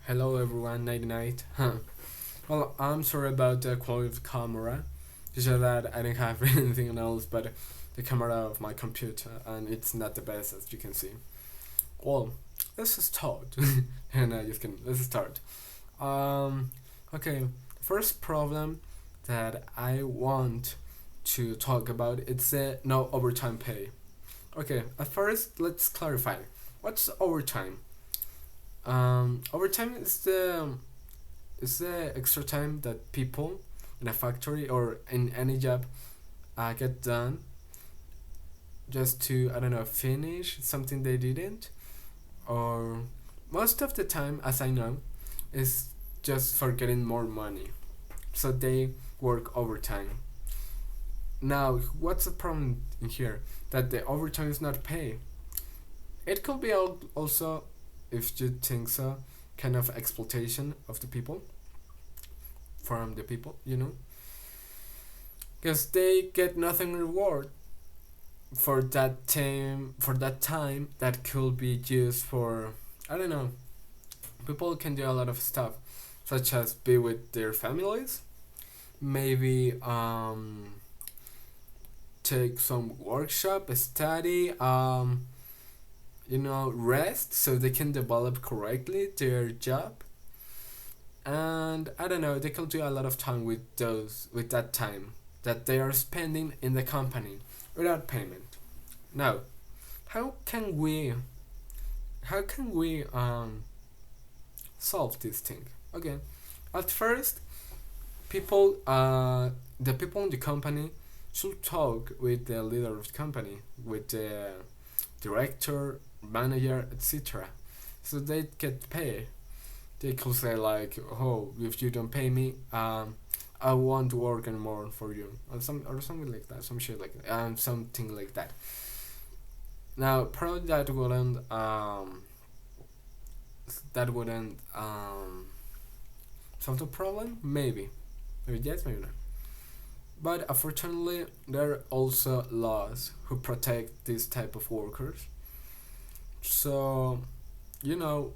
Hello everyone, night night. Huh. Well, I'm sorry about the quality of the camera. It's just that I didn't have anything else but the camera of my computer, and it's not the best as you can see. Well, let's start. And I just can let's start. Um, okay. First problem that I want to talk about it's no overtime pay. Okay, at first let's clarify. What's overtime? Overtime is the extra time that people in a factory or in any job get done just to, I don't know, finish something they didn't, or most of the time, as I know, is just for getting more money. So they work overtime. Now, what's the problem in here? That the overtime is not paid. It could be also, if you think so, kind of exploitation of the people, from the people, because they get nothing reward for that time that could be used for, I don't know. People can do a lot of stuff, such as be with their families, maybe take some workshop, study, rest so they can develop correctly their job. And I don't know, they can do a lot of time with that time that they are spending in the company without payment. Now, how can we how can we solve this thing? Okay, at first, people the people in the company should talk with the leader of the company, with the director, manager, etc. So they get paid. They could say like, "Oh, if you don't pay me, I won't work anymore for you," or something like that, some shit like that, something like that. Now, probably that wouldn't solve the problem. Maybe yes, maybe not. But unfortunately, there are also laws who protect this type of workers. So, you know,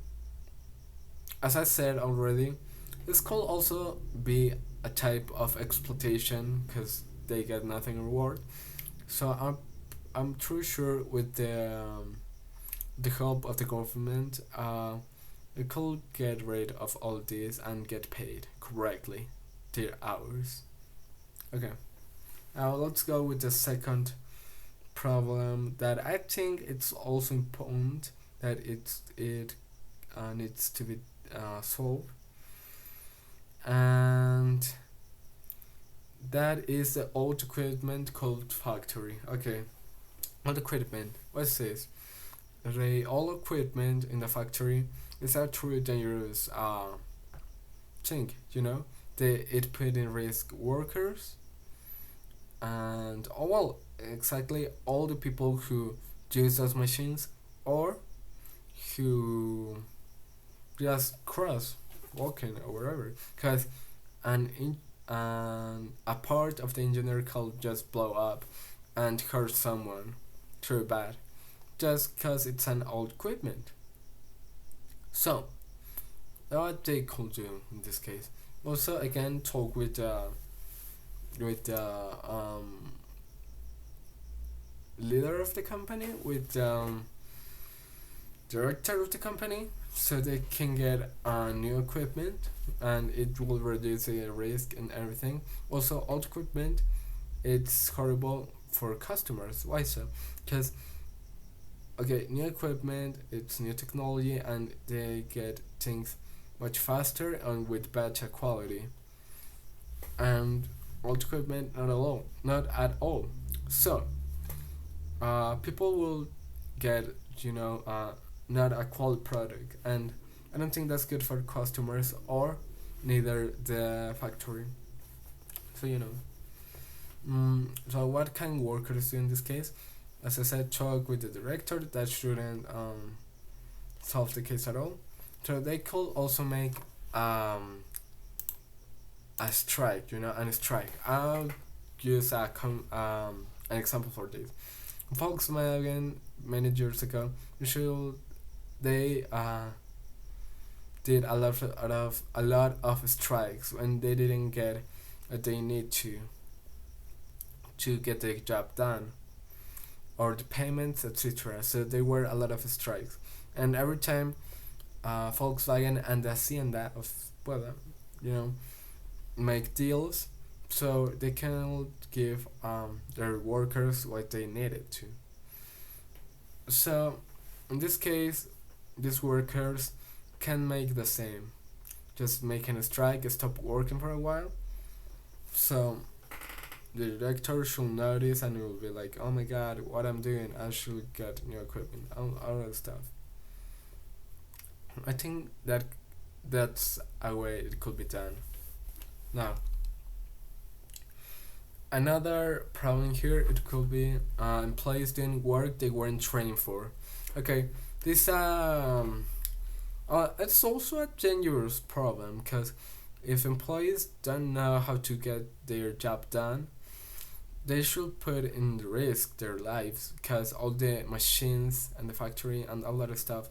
as I said already, this could also be a type of exploitation because they get nothing reward. So I'm pretty sure with the help of the government, it could get rid of all this and get paid correctly their hours. Okay, now let's go with the second problem that I think it's also important that it needs to be solved, and that is the old equipment called factory. Okay, old equipment. What's this? The old equipment in the factory is a truly dangerous thing. It put in risk workers and, oh well, exactly all the people who use those machines, or who just cross walking or whatever, because a part of the engineer could just blow up and hurt someone too bad, just because it's an old equipment. So what they could do in this case, also again talk with the leader of the company, with director of the company, so they can get new equipment and it will reduce the risk and everything. Also, old equipment, it's horrible for customers. Why so? Because, okay, new equipment, it's new technology, and they get things much faster and with better quality. And old equipment, not at all. So, people will get, not a quality product, and I don't think that's good for customers or neither the factory. So so what can workers do in this case? As I said, talk with the director. That shouldn't solve the case at all. So they could also make a strike, and a strike. I'll use an example for this. Volkswagen many years ago, usually they did a lot of strikes when they didn't get what they need to get the job done, or the payments, etc. So there were a lot of strikes, and every time Volkswagen and the Hacienda of well, you know, make deals, so they can give their workers what they needed to. So in this case, these workers can make the same, just making a strike, stop working for a while. So the director should notice and will be like, oh my god, what I'm doing, I should get new equipment, all that stuff. I think that's a way it could be done. Now, another problem here, it could be employees doing work they weren't trained for. Okay, this it's also a dangerous problem because if employees don't know how to get their job done, they should put in risk their lives because all the machines and the factory and all that stuff,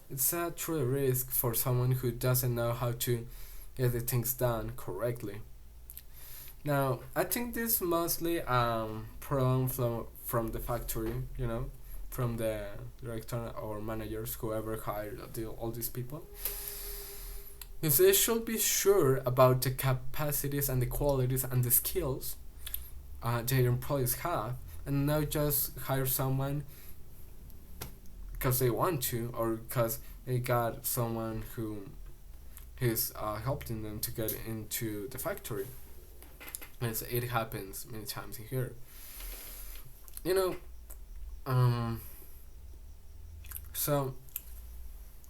it's a true risk for someone who doesn't know how to get the things done correctly. Now, I think this mostly problem from the factory, from the director or managers, whoever hired all these people. Because they should be sure about the capacities and the qualities and the skills their employees have, and not just hire someone because they want to or because they got someone who is helping them to get into the factory. As it happens many times here. You know, so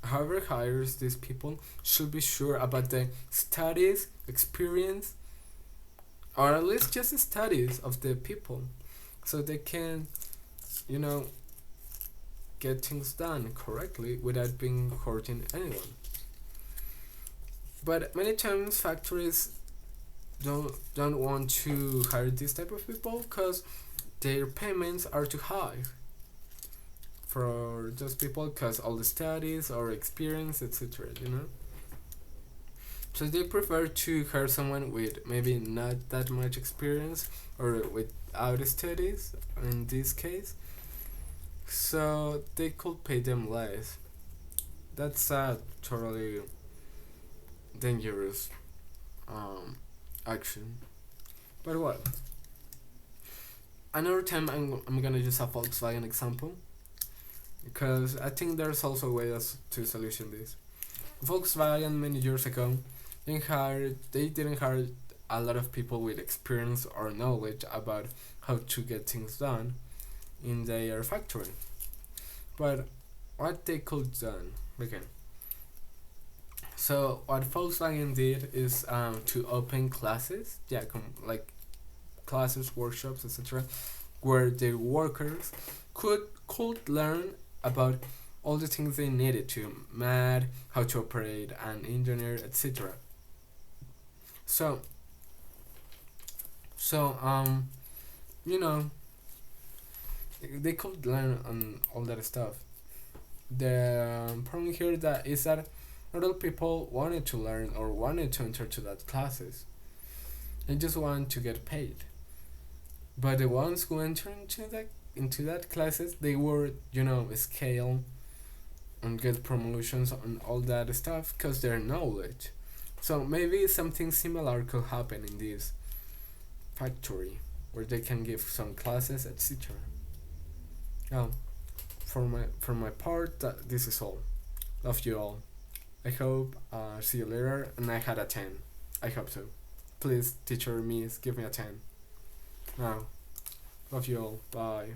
whoever hires these people should be sure about the studies, experience, or at least just studies of the people, so they can, you know, get things done correctly without being hurting anyone. But many times factories don't want to hire this type of people because their payments are too high for those people because all the studies or experience, etc. So they prefer to hire someone with maybe not that much experience or without studies in this case, so they could pay them less. That's a totally dangerous action. But well, another time I'm gonna use a Volkswagen example because I think there's also ways to solution this. Volkswagen many years ago they didn't hire a lot of people with experience or knowledge about how to get things done in their factory. But what they could done again. So what Volkswagen did is to open classes, like classes, workshops, etc., where their workers could learn about all the things they needed to math, how to operate an engineer, etc. So you know, they could learn on all that stuff. The problem here that is that not all people wanted to learn or wanted to enter to that classes. They just want to get paid. But the ones who enter into that classes, they were scale and get promotions on all that stuff because their knowledge. So maybe something similar could happen in this factory where they can give some classes, etc. Now, for my part, this is all. Love you all. I hope see you later, and I had a 10. I hope so. Please, teacher, miss, give me a 10. Now, love you all. Bye.